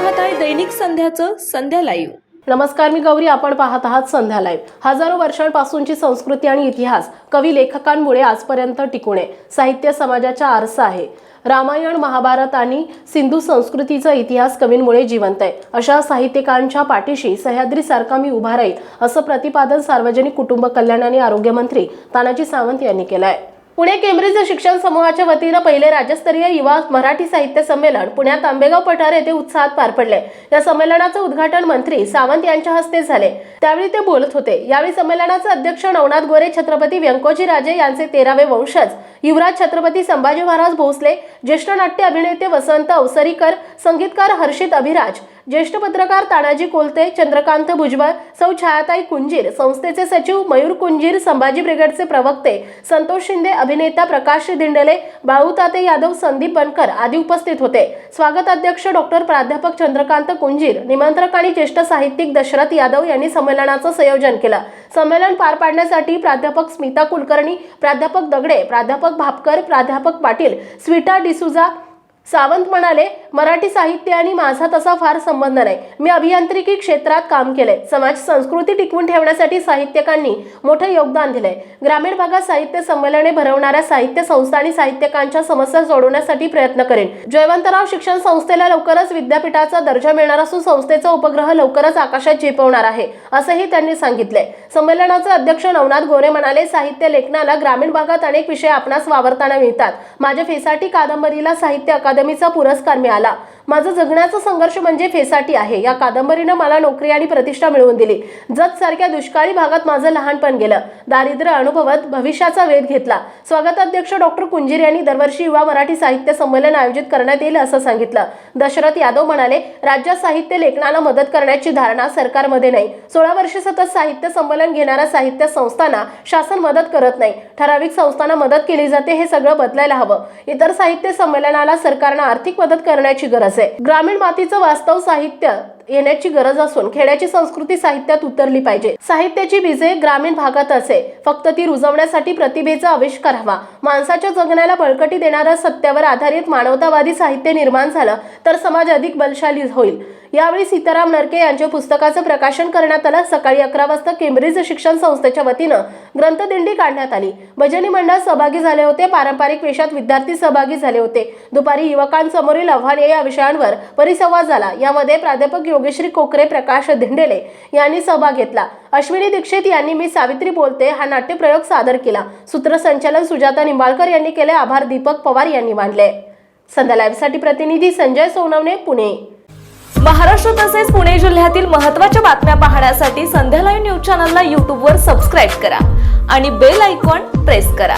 पाहत आहे दैनिक संध्याचं संध्या लाईव्ह। नमस्कार, मी गौरी। आपण पाहत आहात संध्या लाईव्ह। हजारो वर्षांपासूनची संस्कृती आणि इतिहास कवी लेखकांमुळे आजपर्यंत टिकून आहे। साहित्य समाजाचा आरसा आहे। रामायण, महाभारत आणि सिंधू संस्कृतीचा इतिहास कवींमुळे जिवंत आहे। अशा साहित्यिकांच्या पाठीशी सह्याद्रीसारखा मी उभा राहील, असं प्रतिपादन सार्वजनिक कुटुंब कल्याण आणि आरोग्य मंत्री तानाजी सावंत यांनी केलं आहे। पुणे केम्ब्रिज शिक्षण समूहाच्या वतीने पहिले राज्यस्तरीय युवा मराठी साहित्य संमेलन पुण्यात आंबेगाव पठार येथे उत्साहात पार पडले। या संमेलनाचे उद्घाटन मंत्री सावंत यांच्या हस्ते झाले, त्यावेळी ते बोलत होते। यावेळी संमेलनाचे अध्यक्ष नवनाथ गोरे, छत्रपती व्यंकोजी राजे यांचे 13वे वंशज युवराज छत्रपती संभाजी महाराज भोसले, ज्येष्ठ नाट्य अभिनेते वसंत अवसरीकर, संगीतकार हर्षित अभिराज, ज्येष्ठ पत्रकार तानाजी कोलते, चंद्रकांत भुजबळ, सौ छायाताई कुंजीर, संस्थेचे सचिव मयूर कुंजीर, संभाजी ब्रिगेडचे प्रवक्ते संतोष शिंदे, अभिनेता प्रकाश दिंडले, बाळूताते यादव, संदीप बनकर आदी उपस्थित होते। स्वागताध्यक्ष डॉक्टर प्राध्यापक चंद्रकांत कुंजीर, निमंत्रक आणि ज्येष्ठ साहित्यिक दशरथ यादव यांनी संमेलनाचे संयोजन केलं। संमेलन पार पाडण्यासाठी प्राध्यापक स्मिता कुलकर्णी, प्राध्यापक दगडे, प्राध्यापक भापकर, प्राध्यापक पाटील, स्वीटा डिसुजा। सावंत म्हणाले, मराठी साहित्य आणि माझा तसा फार संबंध नाही। मी अभियांत्रिकी क्षेत्रात काम केले। समाज संस्कृती टिकवून ठेवण्यासाठी साहित्यिकांनी मोठे योगदान दिले। ग्रामीण भागात साहित्य संमेलने भरवणाऱ्या साहित्य संस्था आणि साहित्यिकांच्या समस्या सोडवण्यासाठी प्रयत्न करेन। जयवंतराव शिक्षण संस्थेला लवकरच विद्यापीठाचा दर्जा मिळणार असून संस्थेचा उपग्रह लवकरच आकाशात झेपवणार आहे, असेही त्यांनी सांगितले। संमेलनाचे अध्यक्ष नवनाथ गोरे म्हणाले, साहित्य लेखनाला ग्रामीण भागात अनेक विषय आपणास वावरताना मिळतात। माझ्या फेसाटी कादंबरीला साहित्य अकादमीचा पुरस्कार मिळाला। माझा जगण्याचा संघर्ष म्हणजे फेसाटी आहे। या कादंबरीने मला नोकरी आणि प्रतिष्ठा मिळवून दिली। जत सारख्या दुष्काळी भागात माझं लहानपण गेलं। दारिद्र्य अनुभवत भविष्याचा वेध घेतला। स्वागताध्यक्ष डॉक्टर कुंजीर यांनी दरवर्षी युवा मराठी साहित्य संमेलन आयोजित करण्यात येईल असं सांगितलं। दशरथ यादव म्हणाले, राज्यात साहित्य लेखनाला मदत करण्याची धारणा सरकारमध्ये नाही। 16 वर्षे सतत साहित्य संमेलन घेणाऱ्या साहित्य संस्थांना शासन मदत करत नाही। ठराविक संस्थांना मदत केली जाते, हे सगळं बदलायला हवं। इतर साहित्य संमेलनाला सरकारने आर्थिक मदत करण्याची गरज आहे। ग्रामीण मातीचं वास्तव साहित्य येण्याची गरज असून खेड्याची संस्कृती साहित्यात उतरली पाहिजे। साहित्याची बीजे ग्रामीण भागात असे, फक्त ती रुजवण्यासाठी प्रतिभेचा आविष्कार हवा। माणसाच्या जगण्याला बळकटी देणारं सत्यावर आधारित मानवतावादी साहित्य निर्माण झालं तर समाज अधिक बलशाली होईल। यावेळी सीताराम नरके यांच्या पुस्तकाचं प्रकाशन करण्यात आलं। सकाळी 11 वाजता केम्ब्रिज शिक्षण संस्थेच्या वतीनं ग्रंथदिंडी काढण्यात आली। भजनी मंडळ सहभागी झाले होते। पारंपरिक वेशात विद्यार्थी सहभागी झाले होते। दुपारी युवकांसमोरील आव्हाने या विषयांवर परिसंवाद झाला। यामध्ये प्राध्यापक योगेश्री कोकरे, प्रकाश दिंडेले यांनी सहभाग घेतला। अश्विनी दीक्षित यांनी मी सावित्री बोलते हा नाट्यप्रयोग सादर केला। सूत्रसंचालन सुजाता निंबाळकर यांनी केले। आभार दीपक पवार यांनी मानले। संध्या लाईव्हसाठी प्रतिनिधी संजय सोनवणे, पुणे। महाराष्ट्र तसेच पुणे जिल्ह्यातील महत्त्वाच्या बातम्या पाहण्यासाठी संध्या लाईव्ह न्यूज चॅनलला YouTube वर सबस्क्राईब करा आणि बेल आयकॉन प्रेस करा।